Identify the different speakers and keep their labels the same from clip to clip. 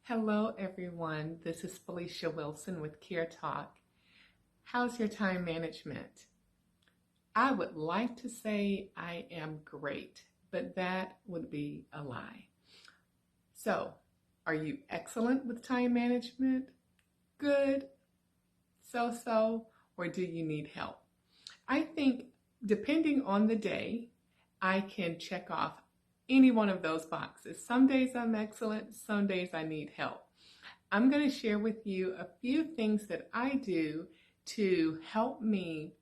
Speaker 1: Hello, everyone. This is Felicia Wilson with Care Talk. How's your time management? I would like to say I am great, but that would be a lie. So, are you excellent with time management? Good, so, or do you need help? I think depending on the day, I can check off any one of those boxes. Some days I'm excellent, some days I need help. I'm going to share with you a few things that I do to help me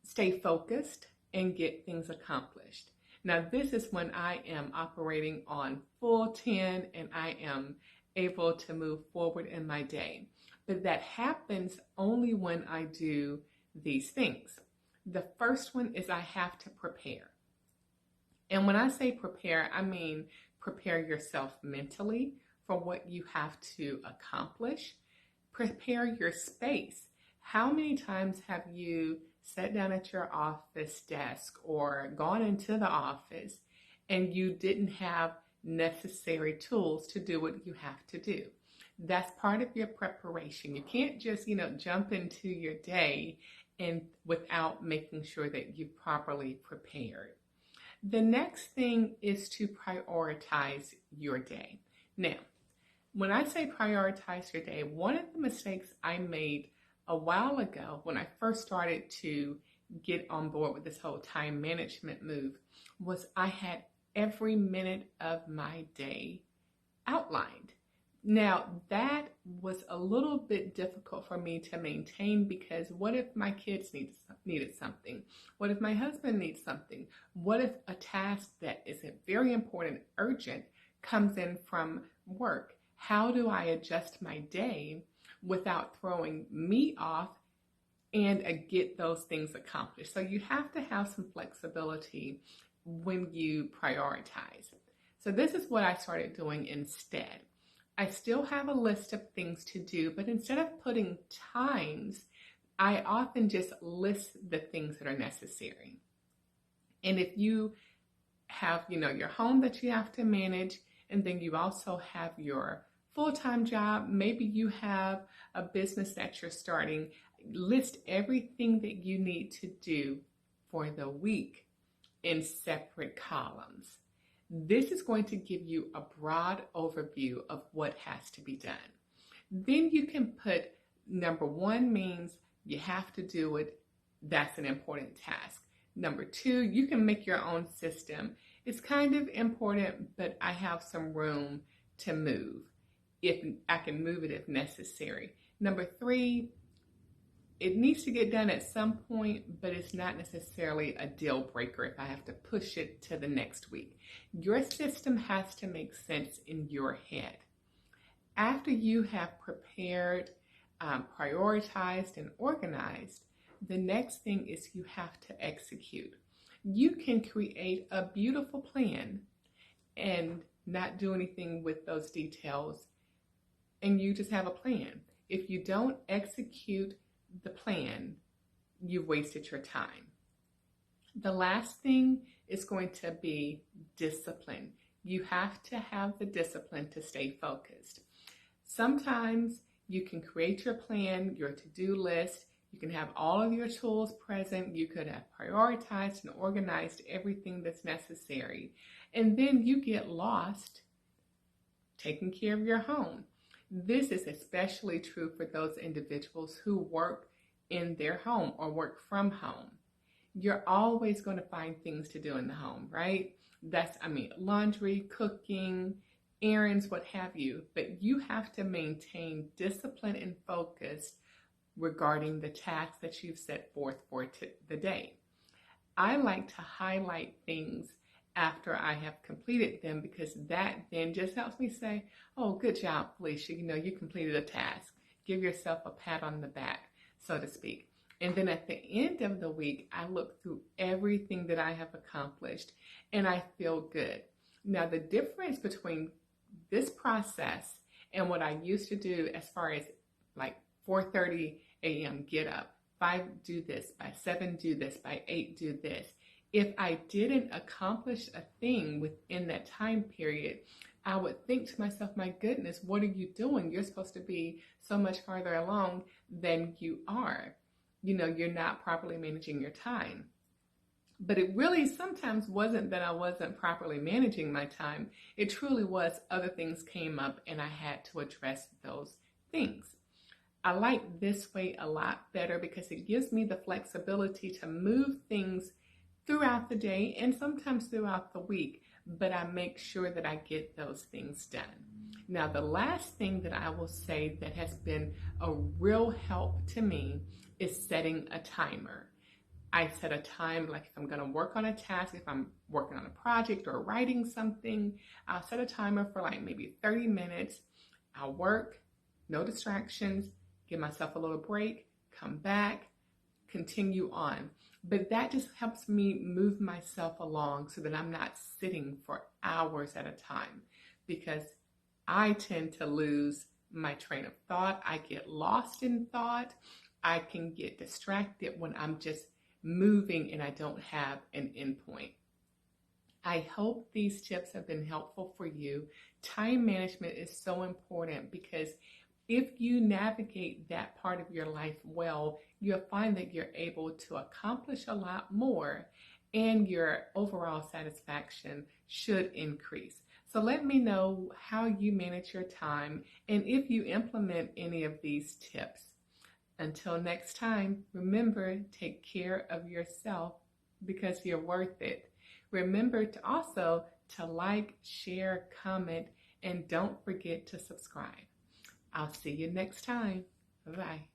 Speaker 1: stay focused and get things accomplished. Now, this is when I am operating on full 10 and I am able to move forward in my day. But that happens only when I do these things. The first one is I have to prepare. And when I say prepare, I mean prepare yourself mentally for what you have to accomplish. Prepare your space. How many times have you sat down at your office desk or gone into the office and you didn't have necessary tools to do what you have to do? That's part of your preparation. You can't just, jump into your day and without making sure that you properly prepared. The next thing is to prioritize your day. Now, when I say prioritize your day, one of the mistakes I made a while ago when I first started to get on board with this whole time management move was I had every minute of my day outlined. Now, that was a little bit difficult for me to maintain because what if my kids needed something? What if my husband needs something? What if a task that is very important, urgent, comes in from work? How do I adjust my day without throwing me off and get those things accomplished? So you have to have some flexibility when you prioritize. So this is what I started doing instead. I still have a list of things to do, but instead of putting times, I often just list the things that are necessary. And if you have, your home that you have to manage, and then you also have your full-time job, maybe you have a business that you're starting, list everything that you need to do for the week in separate columns. This is going to give you a broad overview of what has to be done. Then you can put number one means you have to do it. That's an important task. Number two, you can make your own system. It's kind of important, but I have some room to move. If I can move it if necessary. Number three, it needs to get done at some point, but it's not necessarily a deal breaker if I have to push it to the next week. Your system has to make sense in your head. After you have prepared, prioritized, and organized, the next thing is you have to execute. You can create a beautiful plan and not do anything with those details, and you just have a plan. If you don't execute the plan, you've wasted your time. The last thing is going to be discipline. You have to have the discipline to stay focused. Sometimes you can create your plan, your to-do list. You can have all of your tools present. You could have prioritized and organized everything that's necessary. And then you get lost taking care of your home. This is especially true for those individuals who work in their home or work from home. You're always going to find things to do in the home, right? Laundry, cooking, errands, what have you. But you have to maintain discipline and focus regarding the tasks that you've set forth for the day. I like to highlight things after I have completed them because that then just helps me say, oh, good job, Felicia. You completed a task. Give yourself a pat on the back, so to speak. And then at the end of the week, I look through everything that I have accomplished and I feel good. Now, the difference between this process and what I used to do as far as like 4:30 a.m. get up, 5 do this, by 7 do this, by 8 do this. If I didn't accomplish a thing within that time period, I would think to myself, my goodness, what are you doing? You're supposed to be so much farther along than you are. You're not properly managing your time. But it really sometimes wasn't that I wasn't properly managing my time. It truly was other things came up and I had to address those things. I like this way a lot better because it gives me the flexibility to move things throughout the day and sometimes throughout the week, but I make sure that I get those things done. Now, the last thing that I will say that has been a real help to me is setting a timer. I set a time, like if I'm going to work on a task, if I'm working on a project or writing something, I'll set a timer for like maybe 30 minutes. I'll work, no distractions, give myself a little break, come back, continue on. But that just helps me move myself along so that I'm not sitting for hours at a time, because I tend to lose my train of thought. I get lost in thought. I can get distracted when I'm just moving and I don't have an endpoint. I hope these tips have been helpful for you. Time management is so important because if you navigate that part of your life well, you'll find that you're able to accomplish a lot more and your overall satisfaction should increase. So let me know how you manage your time and if you implement any of these tips. Until next time, remember, take care of yourself because you're worth it. Remember to also like, share, comment, and don't forget to subscribe. I'll see you next time. Bye-bye.